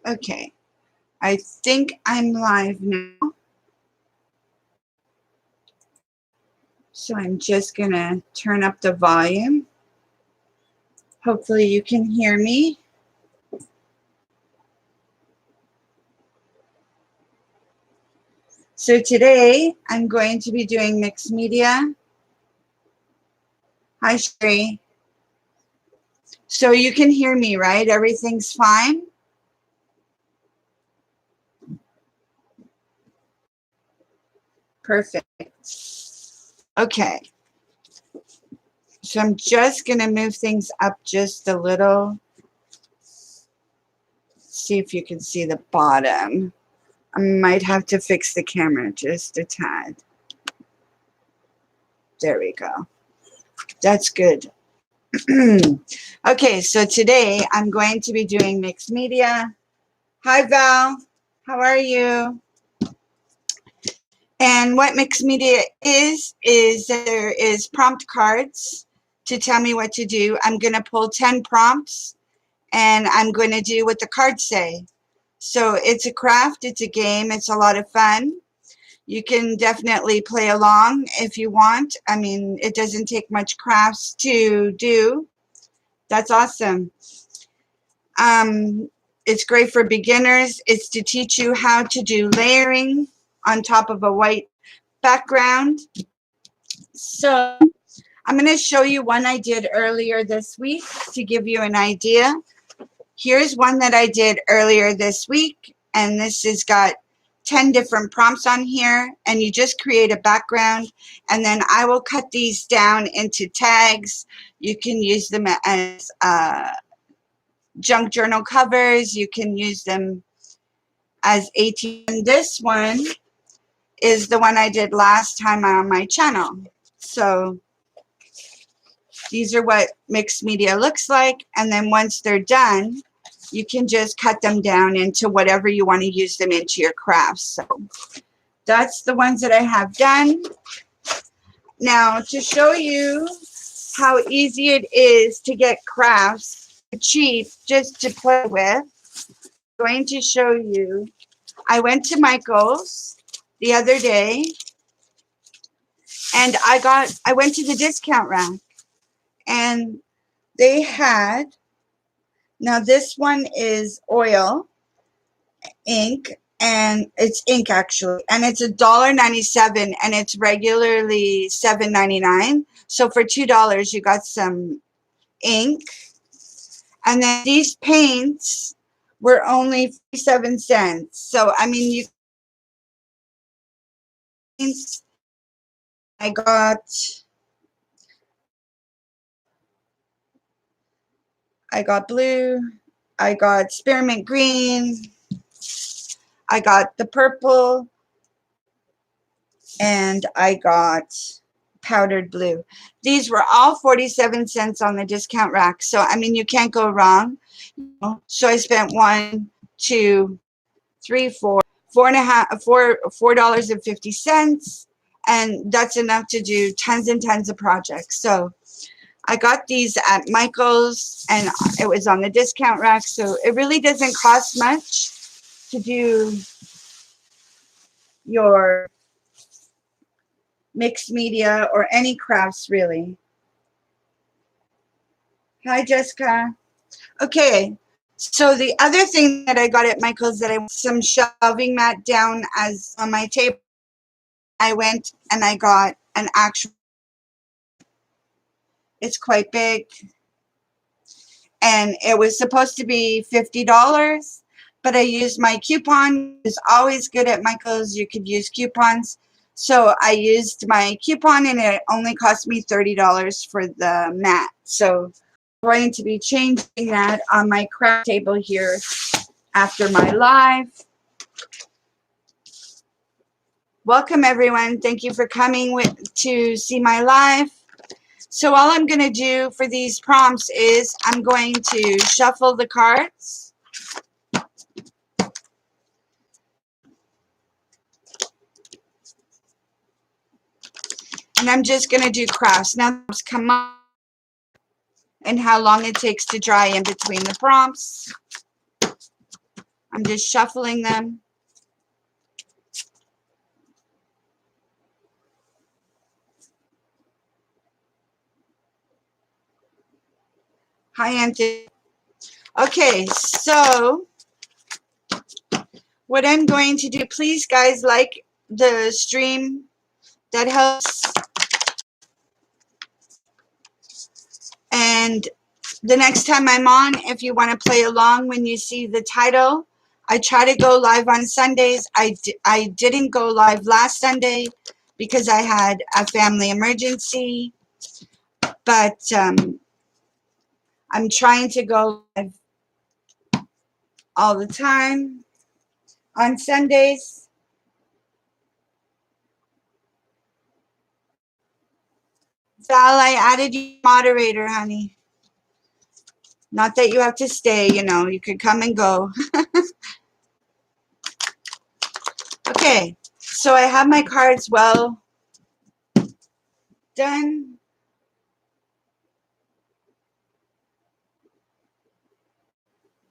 Okay, I think I'm live now. So I'm just gonna turn up the volume. Hopefully you can hear me. So today I'm going to be doing mixed media. Hi, Sherry. So you can hear me, right? Everything's fine? Perfect. Okay. So I'm just gonna move things up just a little. See if you can see the bottom. I might have to fix the camera just a tad. There we go. That's good. Okay, so today I'm going to be doing mixed media. Hi, Val. How are you? And what mixed media is there is prompt cards to tell me what to do. I'm going to pull 10 prompts and I'm going to do what the cards say. So it's a craft, it's a game, it's a lot of fun. You can definitely play along if you want. I mean, it doesn't take much crafts to do. That's awesome. It's great for beginners. It's to teach you how to do layering on top of a white background. So I'm going to show you one I did earlier this week to give you an idea. Here's one that I did earlier this week, and this has got 10 different prompts on here, and you just create a background, and then I will cut these down into tags. You can use them as junk journal covers. You can use them as ATM. This one is the one I did last time on my channel. So these are what mixed media looks like, and then once they're done, you can just cut them down into whatever you want to use them into your crafts. So that's the ones that I have done. Now, to show you how easy it is to get crafts cheap just to play with, I'm going to show you. I went to Michael's the other day and I went to the discount rack and they had, now this one is oil ink, and it's ink actually, and it's $1.97 and it's regularly $7.99. So for $2 you got some ink, and then these paints were only 57 cents. So I mean, you I got blue, I got spearmint green, I got the purple, and I got powdered blue. These were all 47 cents on the discount rack. So, I mean, you can't go wrong. So I spent $1, $2, $3, $4, $4.50. And that's enough to do tons and tons of projects. So I got these at Michael's and it was on the discount rack. So it really doesn't cost much to do your mixed media or any crafts really. Hi, Jessica. Okay, so the other thing that I got at Michael's that I want some shelving mat down as on my table, I went and I got an actual, it's quite big, and it was supposed to be $50, but I used my coupon. It's always good at Michael's, you could use coupons. So I used my coupon and it only cost me $30 for the mat. So I'm going to be changing that on my craft table here after my live. Welcome everyone. Thank you for coming to see my live. So all I'm going to do for these prompts is I'm going to shuffle the cards. And I'm just going to do crafts. Now come on, and how long it takes to dry in between the prompts. I'm just shuffling them. Hi, Anthony. Okay, so what I'm going to do, please, guys, like the stream. That helps. And the next time I'm on, if you want to play along when you see the title, I try to go live on Sundays. I didn't go live last Sunday because I had a family emergency, but I'm trying to go live all the time on Sundays. Val, I added you moderator, honey. Not that you have to stay, you know, you could come and go. Okay, so I have my cards well done.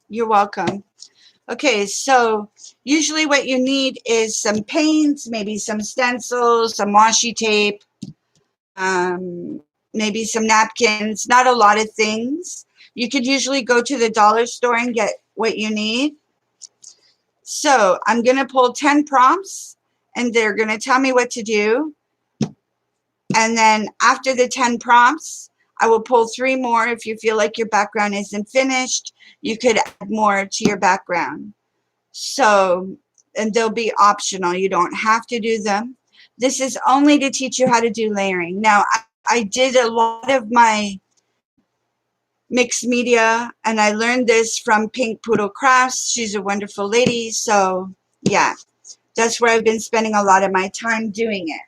You're welcome. Okay, so usually what you need is some paints, maybe some stencils, some washi tape, maybe some napkins, not a lot of things. You could usually go to the dollar store and get what you need. So I'm going to pull 10 prompts and they're going to tell me what to do. And then after the 10 prompts, I will pull 3 more. If you feel like your background isn't finished, you could add more to your background. So, and they'll be optional. You don't have to do them. This is only to teach you how to do layering. Now, I did a lot of my mixed media, and I learned this from Pink Poodle Crafts. She's a wonderful lady. So, yeah, that's where I've been spending a lot of my time doing it.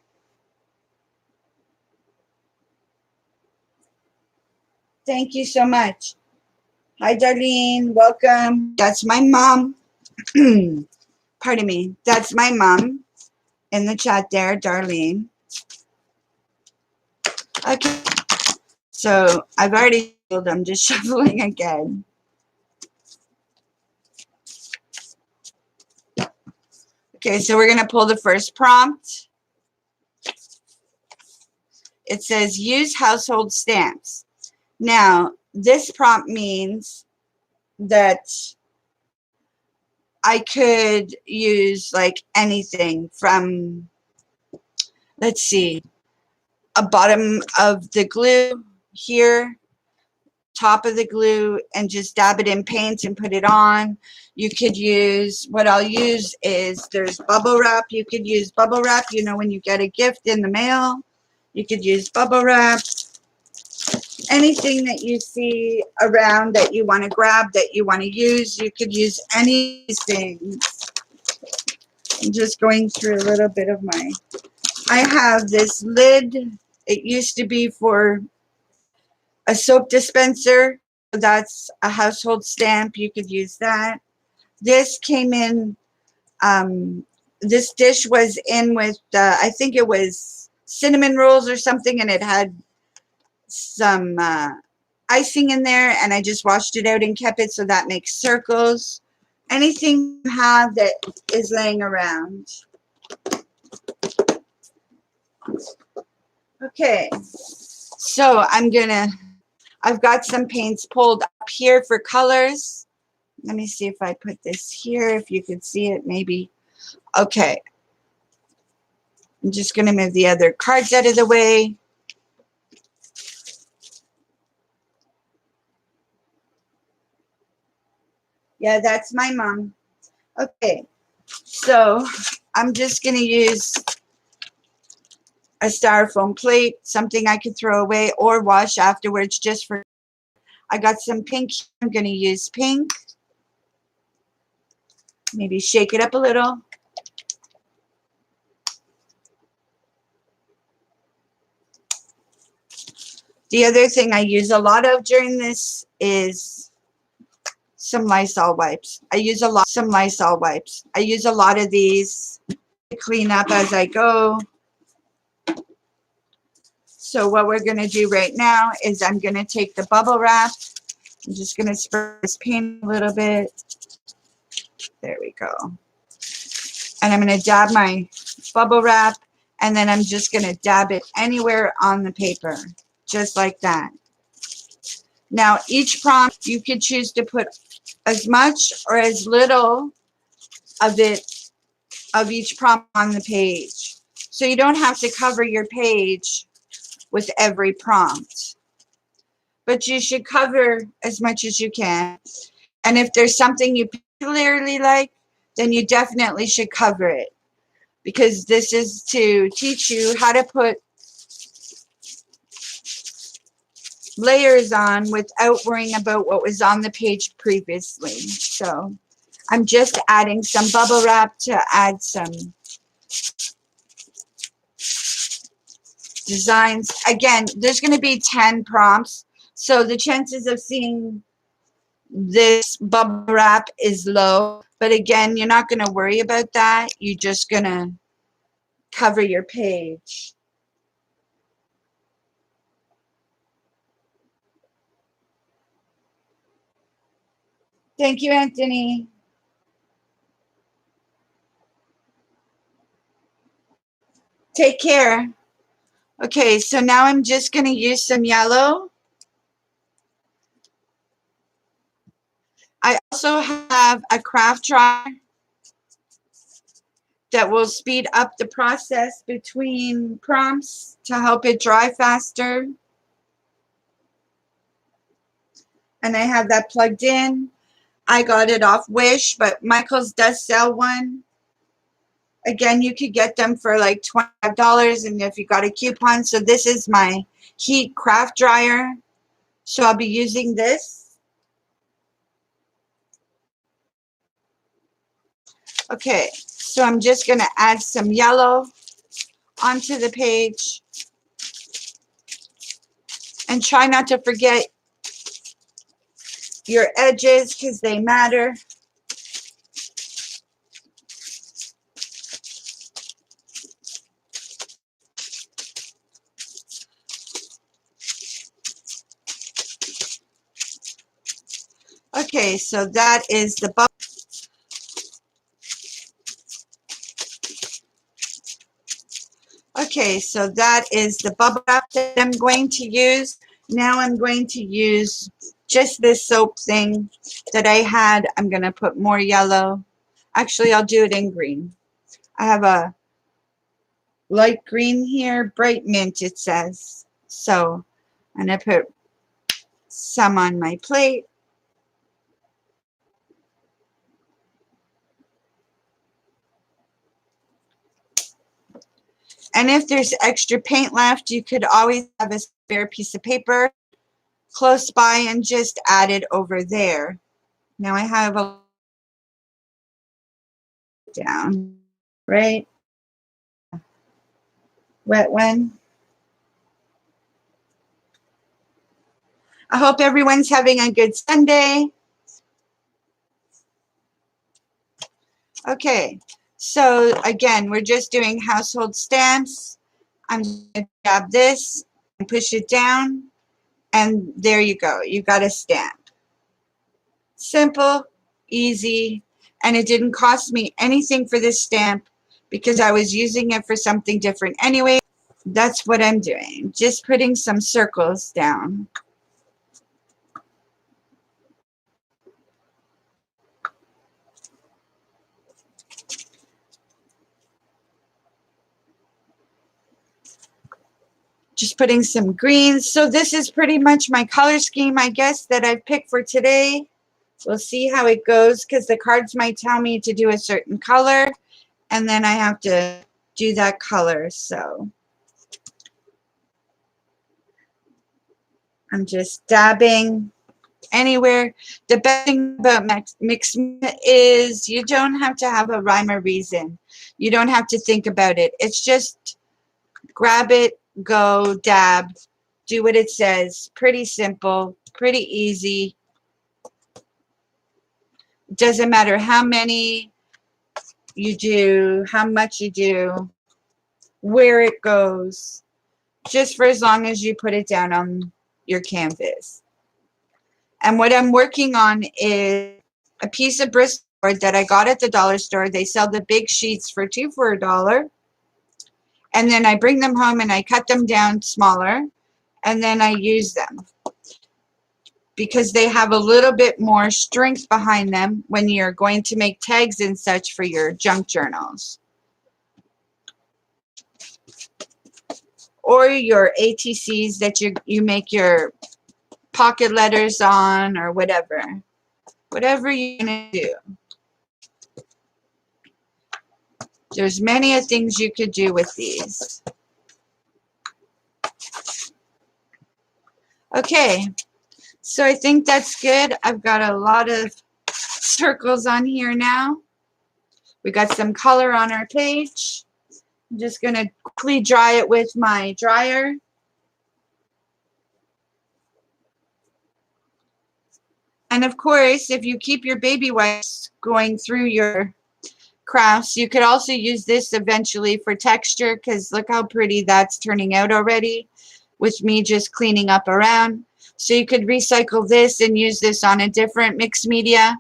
Thank you so much. Hi, Darlene. Welcome. That's my mom. Pardon me. That's my mom in the chat there, Darlene. Okay. So I've already told them, just shuffling again. Okay, so we're going to pull the first prompt. It says use household stamps. Now, this prompt means that I could use like anything from, let's see, a bottom of the glue here, top of the glue, and just dab it in paint and put it on. You could use, what I'll use is, there's bubble wrap. You could use bubble wrap, you know, when you get a gift in the mail. You could use bubble wrap. Anything that you see around that you want to grab, that you want to use, you could use anything. I'm just going through a little bit of my, I have this lid. It used to be for a soap dispenser. That's a household stamp. You could use that. This came in, this dish was in with, I think it was cinnamon rolls or something, and it had some icing in there, and I just washed it out and kept it, so that makes circles. Anything you have that is laying around. Okay, so I've got some paints pulled up here for colors. Let me see if I put this here, if you could see it maybe. Okay, I'm just going to move the other cards out of the way. Yeah, that's my mom. Okay, so I'm just going to use a styrofoam plate, something I could throw away or wash afterwards just for, I got some pink. I'm going to use pink. Maybe shake it up a little. The other thing I use a lot of during this is some Lysol wipes. I use a lot of these to clean up as I go. So what we're going to do right now is I'm going to take the bubble wrap. I'm just going to spray this paint a little bit. There we go. And I'm going to dab my bubble wrap, and then I'm just going to dab it anywhere on the paper, just like that. Now, each prompt, you can choose to put as much or as little of each prompt on the page. So you don't have to cover your page with every prompt. But you should cover as much as you can. And if there's something you particularly like, then you definitely should cover it. Because this is to teach you how to put layers on without worrying about what was on the page previously. So I'm just adding some bubble wrap to add some designs. Again, there's going to be 10 prompts. So the chances of seeing this bubble wrap is low. But again, you're not going to worry about that. You're just going to cover your page. Thank you, Anthony. Take care. Okay, so now I'm just going to use some yellow. I also have a craft dryer that will speed up the process between prompts to help it dry faster. And I have that plugged in. I got it off Wish, but Michaels does sell one. Again, you could get them for like $25, and if you got a coupon. So this is my heat craft dryer. So I'll be using this. Okay, so I'm just going to add some yellow onto the page. And try not to forget your edges because they matter. Okay, so that is the bubble. Okay, so that is the bubble wrap that I'm going to use. Now I'm going to use just this soap thing that I had. I'm going to put more yellow. Actually, I'll do it in green. I have a light green here, bright mint it says. So I'm going to put some on my plate. And if there's extra paint left, you could always have a spare piece of paper close by and just add it over there. Now I have a down, right? Wet one. I hope everyone's having a good Sunday. Okay, so again, we're just doing household stamps. I'm going to grab this and push it down, and there you go. You got a stamp. Simple, easy, and it didn't cost me anything for this stamp because I was using it for something different anyway. That's what I'm doing, just putting some circles down. Just putting some greens. So this is pretty much my color scheme, I guess, that I've picked for today. We'll see how it goes because the cards might tell me to do a certain color, and then I have to do that color. So I'm just dabbing anywhere. The best thing about mixed is you don't have to have a rhyme or reason. You don't have to think about it. It's just grab it, go, dab, do what it says. Pretty simple, pretty easy. It doesn't matter how many you do, how much you do, where it goes, just for as long as you put it down on your canvas. And what I'm working on is a piece of Bristol board that I got at the dollar store. They sell the big sheets for 2 for $1. And then I bring them home and I cut them down smaller, and then I use them because they have a little bit more strength behind them when you're going to make tags and such for your junk journals or your ATCs that you make your pocket letters on, or whatever you're going to do. There's many things you could do with these. Okay, so I think that's good. I've got a lot of circles on here now. We got some color on our page. I'm just going to quickly dry it with my dryer. And of course, if you keep your baby wipes going through your crafts, you could also use this eventually for texture, because look how pretty that's turning out already with me just cleaning up around. So you could recycle this and use this on a different mixed media,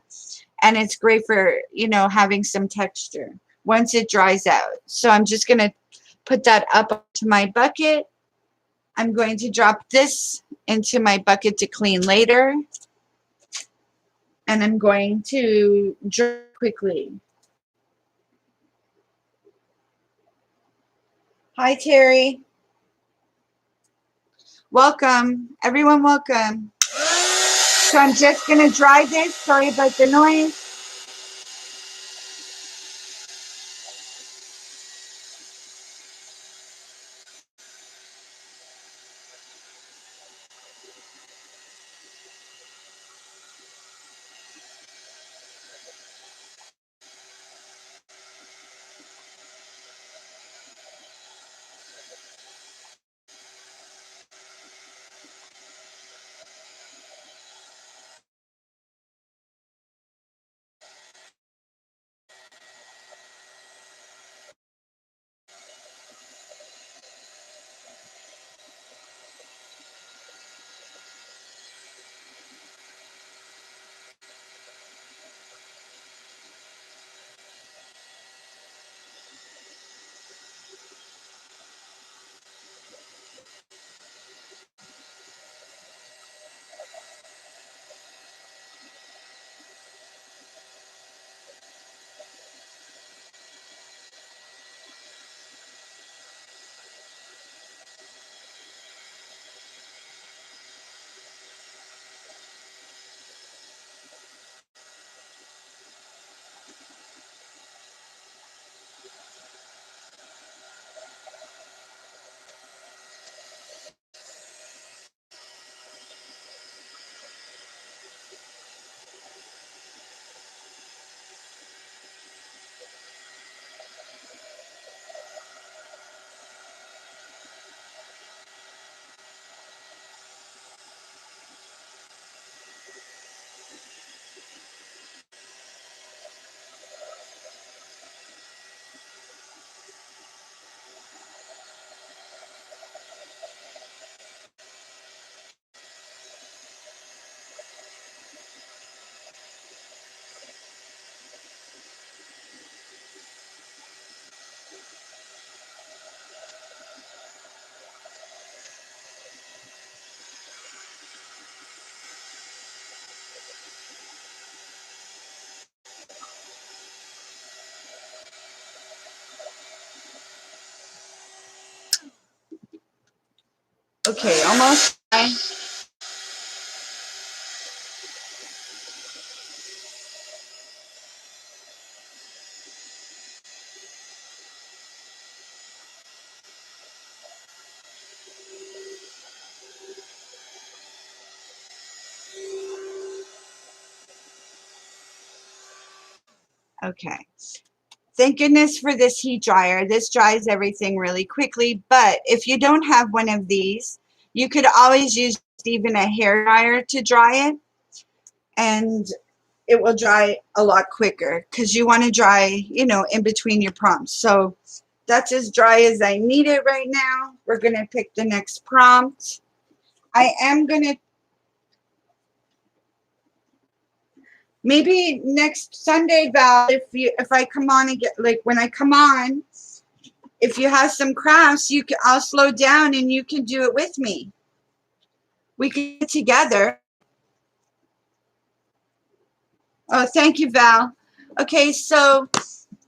and it's great for, you know, having some texture once it dries out. So I'm just going to put that up to my bucket. I'm going to drop this into my bucket to clean later, and I'm going to dry quickly. Hi, Terry. Welcome. Everyone, welcome. So I'm just going to dry this. Sorry about the noise. Okay, almost dry. Okay. Thank goodness for this heat dryer. This dries everything really quickly, but if you don't have one of these, you could always use even a hair dryer to dry it, and it will dry a lot quicker because you want to dry, you know, in between your prompts. So that's as dry as I need it right now. We're going to pick the next prompt. I am going to Maybe next Sunday, Val, if I come on and get, like, when I come on, if you have some crafts, I'll slow down and you can do it with me. We can get together. Oh, thank you, Val. Okay, so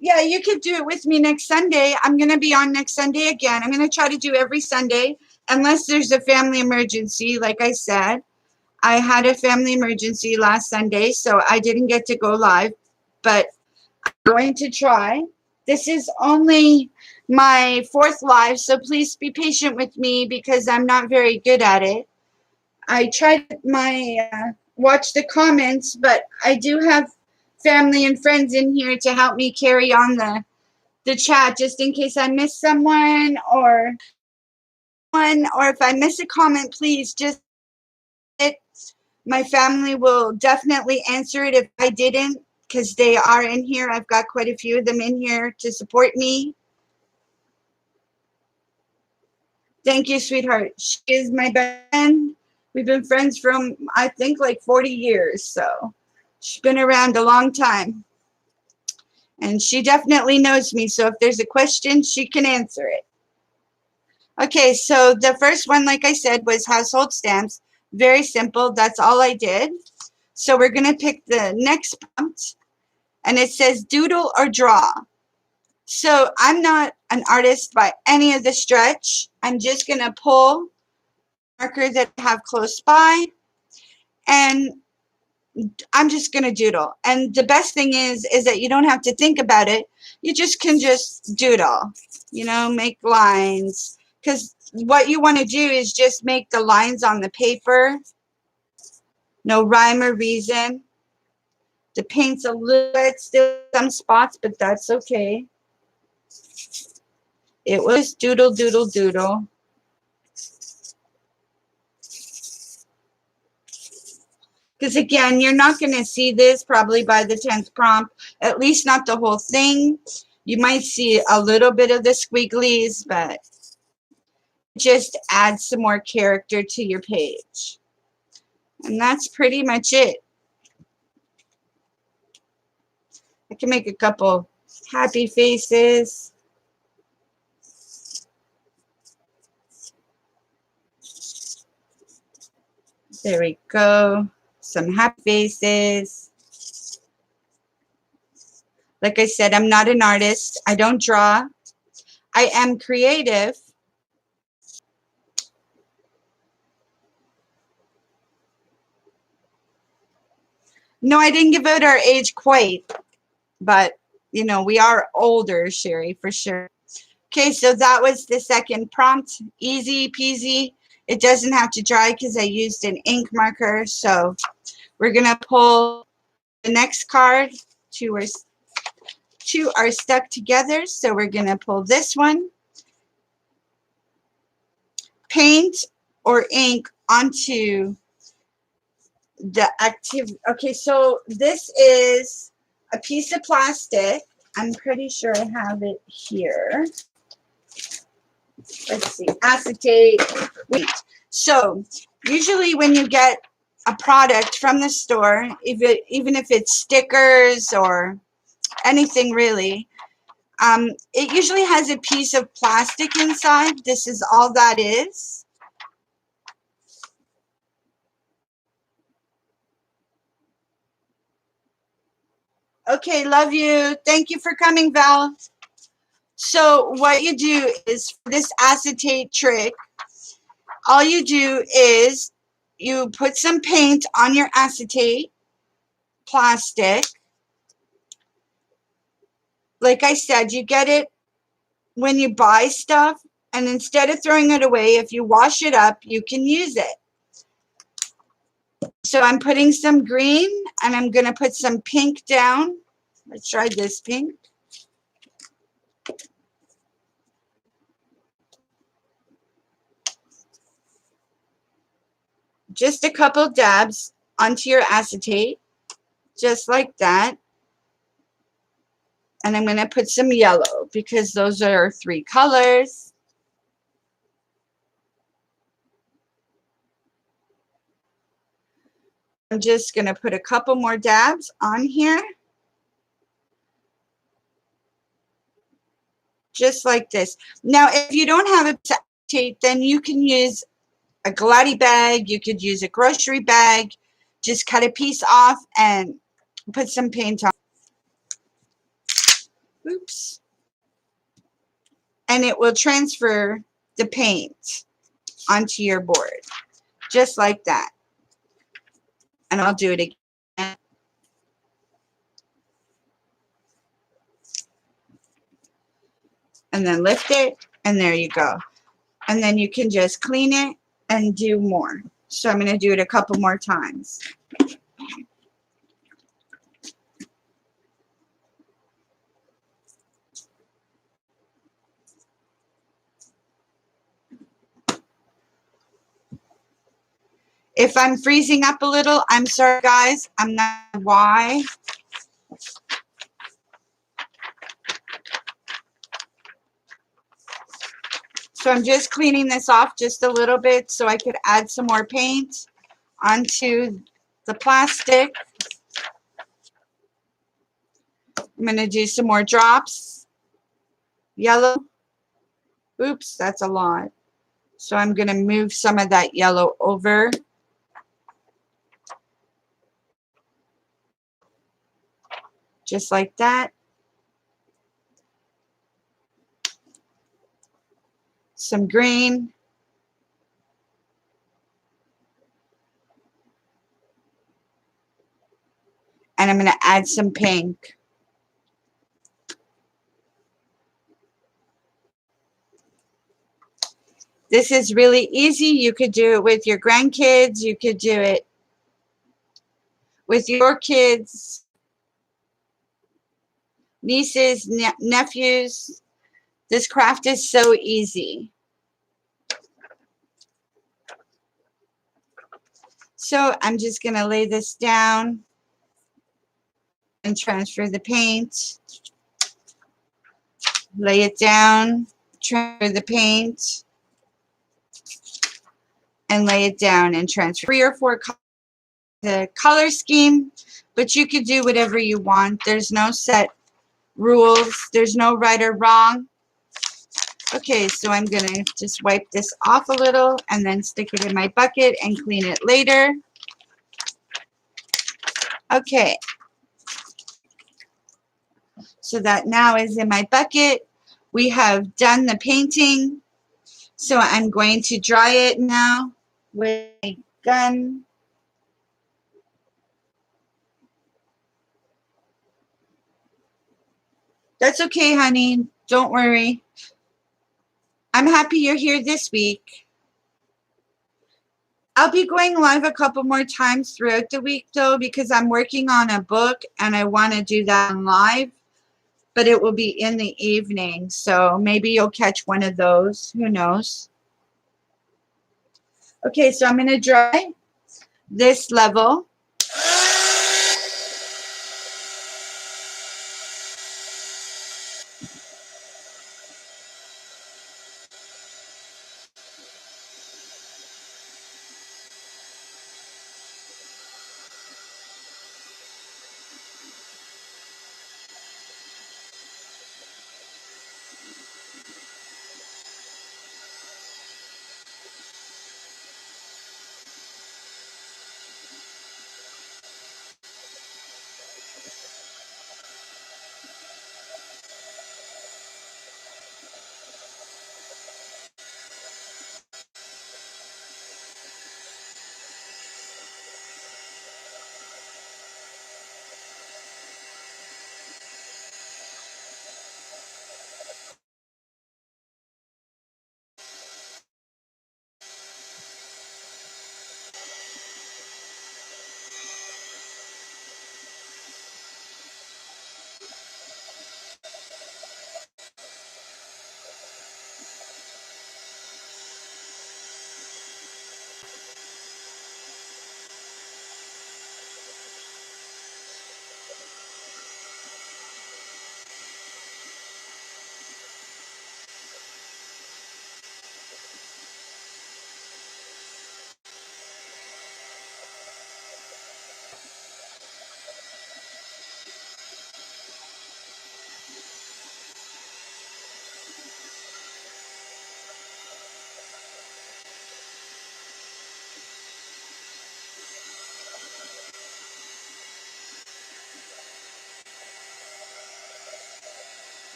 yeah, you could do it with me next Sunday. I'm going to be on next Sunday again. I'm going to try to do every Sunday unless there's a family emergency. Like I said, I had a family emergency last Sunday, so I didn't get to go live, but I'm going to try. This is only my 4th live, so please be patient with me because I'm not very good at it. I tried watch the comments, but I do have family and friends in here to help me carry on the chat just in case I miss someone or if I miss a comment, please just it. My family will definitely answer it if I didn't, because they are in here. I've got quite a few of them in here to support me. Thank you, sweetheart. She is my best friend. We've been friends from, I think, like 40 years. So she's been around a long time. And she definitely knows me. So if there's a question, she can answer it. Okay, so the first one, like I said, was household stamps. Very simple. That's all I did. So we're going to pick the next prompt. And it says doodle or draw. So I'm not an artist by any of the stretch. I'm just going to pull marker that I have close by. And I'm just going to doodle. And the best thing is that you don't have to think about it. You can just doodle, make lines. Because what you want to do is just make the lines on the paper. No rhyme or reason. The paint's a little bit still some spots, but that's okay. It was doodle, doodle, doodle. Because again, you're not going to see this probably by the 10th prompt, at least not the whole thing. You might see a little bit of the squigglies, but just add some more character to your page. And that's pretty much it. I can make a couple happy faces. There we go. Some happy faces. Like I said, I'm not an artist. I don't draw. I am creative. No, I didn't give out our age quite, but, we are older, Sherry, for sure. Okay, so that was the second prompt. Easy peasy. It doesn't have to dry because I used an ink marker. So we're going to pull the next card. Two are stuck together. So we're going to pull this one. Paint or ink onto the active. Okay, so this is a piece of plastic. I'm pretty sure I have it here. Let's see, acetate. Wait. So usually when you get a product from the store, even if it's stickers or anything really, it usually has a piece of plastic inside. This is all that is. Okay, love you. Thank you for coming, Val. So what you do is for this acetate trick, all you do is you put some paint on your acetate plastic. Like I said, you get it when you buy stuff, and instead of throwing it away, if you wash it up, you can use it. So I'm putting some green, and I'm going to put some pink down. Let's try this pink. Just a couple dabs onto your acetate, just like that. And I'm going to put some yellow because those are 3 colors. I'm just going to put a couple more dabs on here. Just like this. Now, if you don't have a tape, then you can use a Gelati bag. You could use a grocery bag. Just cut a piece off and put some paint on. Oops. And it will transfer the paint onto your board. Just like that. And I'll do it again. And then lift it, and there you go. And then you can just clean it and do more. So I'm going to do it a couple more times. If I'm freezing up a little, I'm sorry, guys. I'm not sure why. So I'm just cleaning this off just a little bit so I could add some more paint onto the plastic. I'm going to do some more drops. Yellow. Oops, that's a lot. So I'm going to move some of that yellow over. Just like that. Some green. And I'm going to add some pink. This is really easy. You could do it with your grandkids. You could do it with your kids, nieces, nephews. This craft is so easy. So I'm just going to lay this down and transfer the paint. Lay it down, transfer the paint, and lay it down and transfer 3 or 4 the color scheme, but you could do whatever you want. There's no set rules. There's no right or wrong. Okay, so I'm going to just wipe this off a little and then stick it in my bucket and clean it later. Okay, so that now is in my bucket. We have done the painting, so I'm going to dry it now with a gun. That's okay, honey. Don't worry. I'm happy you're here this week. I'll be going live a couple more times throughout the week, though, because I'm working on a book and I want to do that on live. But it will be in the evening, so maybe you'll catch one of those. Who knows? Okay, so I'm going to dry this level.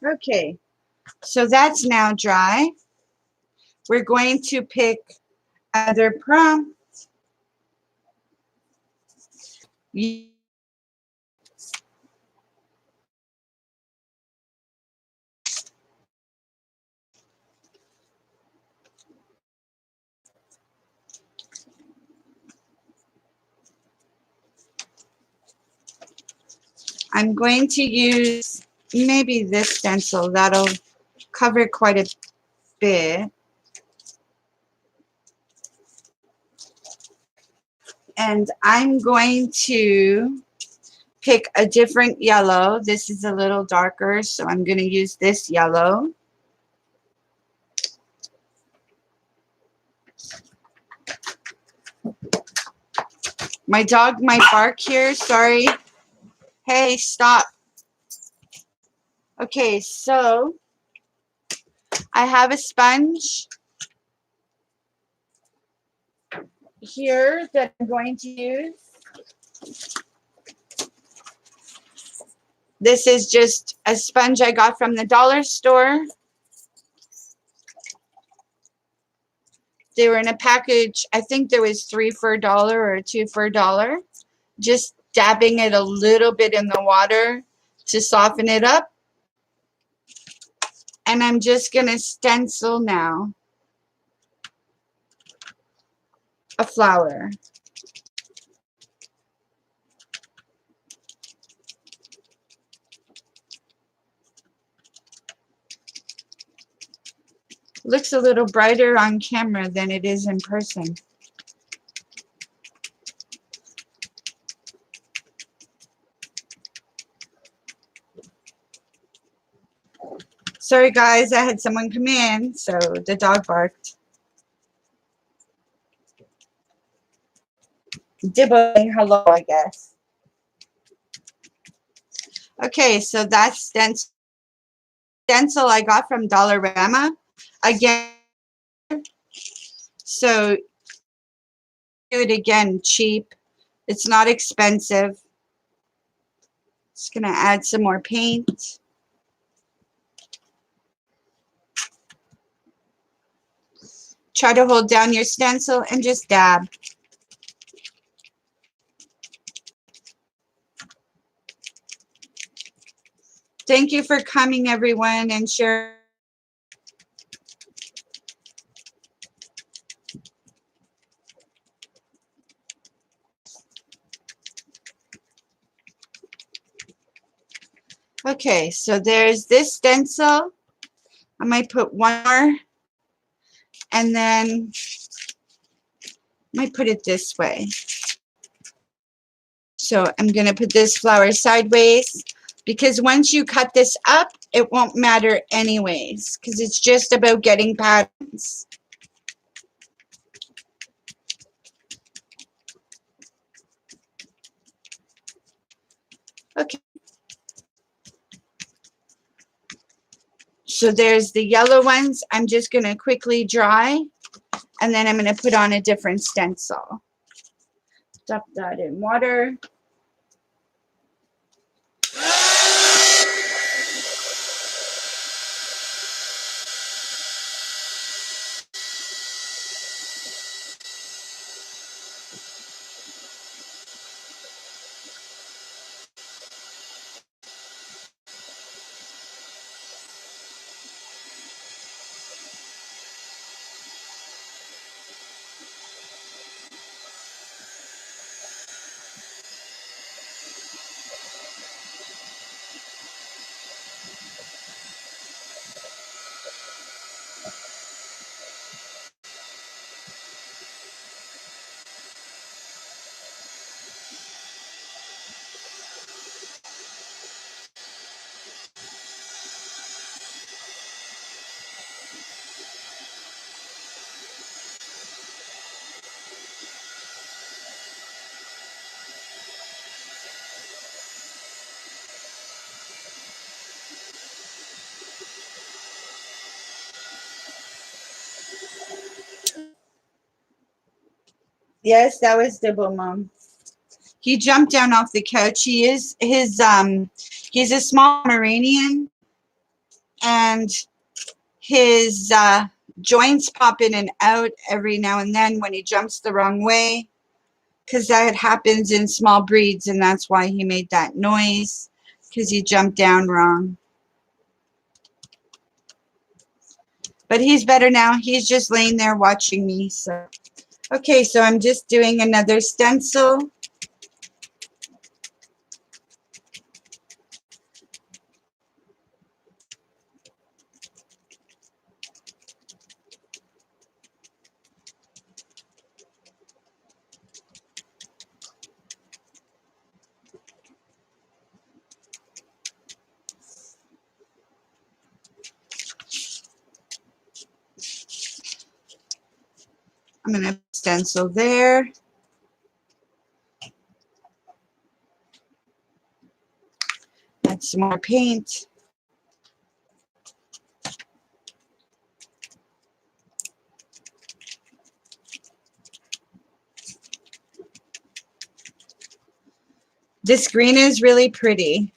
Okay, so that's now dry. We're going to pick other prompt. I'm going to use maybe this stencil. That'll cover quite a bit. And I'm going to pick a different yellow. This is a little darker, so I'm going to use this yellow. My dog might bark here. Sorry. Hey, stop. Okay, so I have a sponge here that I'm going to use. This is just a sponge I got from the dollar store. They were in a package. I think there was 3 for $1 or 2 for $1. Just dabbing it a little bit in the water to soften it up. And I'm just going to stencil now a flower. Looks a little brighter on camera than it is in person. Sorry guys, I had someone come in, so the dog barked. Dibbling hello, I guess. Okay, so that's stencil I got from Dollarama. Again, so do it again, cheap. It's not expensive. Just gonna add some more paint. Try to hold down your stencil and just dab. Thank you for coming, everyone, and sharing. Okay, so there's this stencil. I might put one more, and then I might put it this way. So I'm going to put this flower sideways, because once you cut this up, it won't matter anyways, because it's just about getting patterns. Okay. So there's the yellow ones. I'm just going to quickly dry, and then I'm going to put on a different stencil. Dump that in water. Yes, that was Dibble Mom. He jumped down off the couch. He's a small Pomeranian, and his joints pop in and out every now and then when he jumps the wrong way, because that happens in small breeds, and that's why he made that noise, because he jumped down wrong. But he's better now. He's just laying there watching me. So, okay, so I'm just doing another stencil. I'm going to stencil there. Add some more paint. This green is really pretty.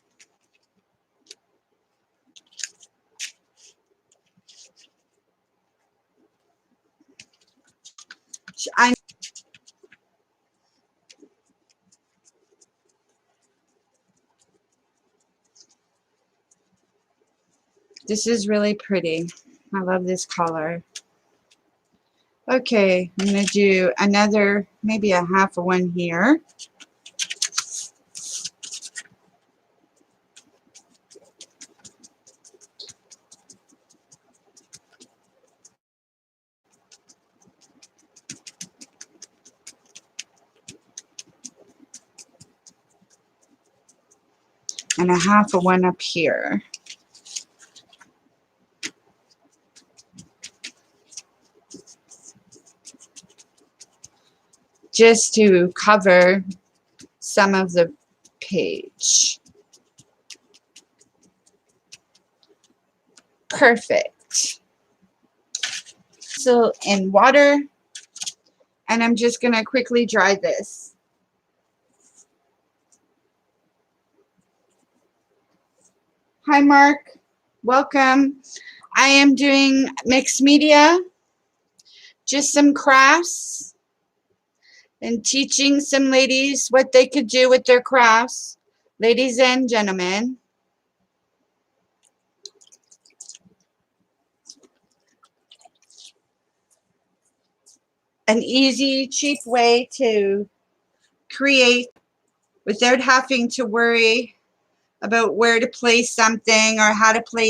This is really pretty. I love this color. Okay, I'm going to do another, maybe a half of one here. And a half of one up here. Just to cover some of the page. Perfect. So in water, and I'm just going to quickly dry this. Hi, Mark. Welcome. I am doing mixed media, just some crafts, and teaching some ladies what they could do with their crafts. Ladies and gentlemen. An easy, cheap way to create without having to worry about where to place something or how to place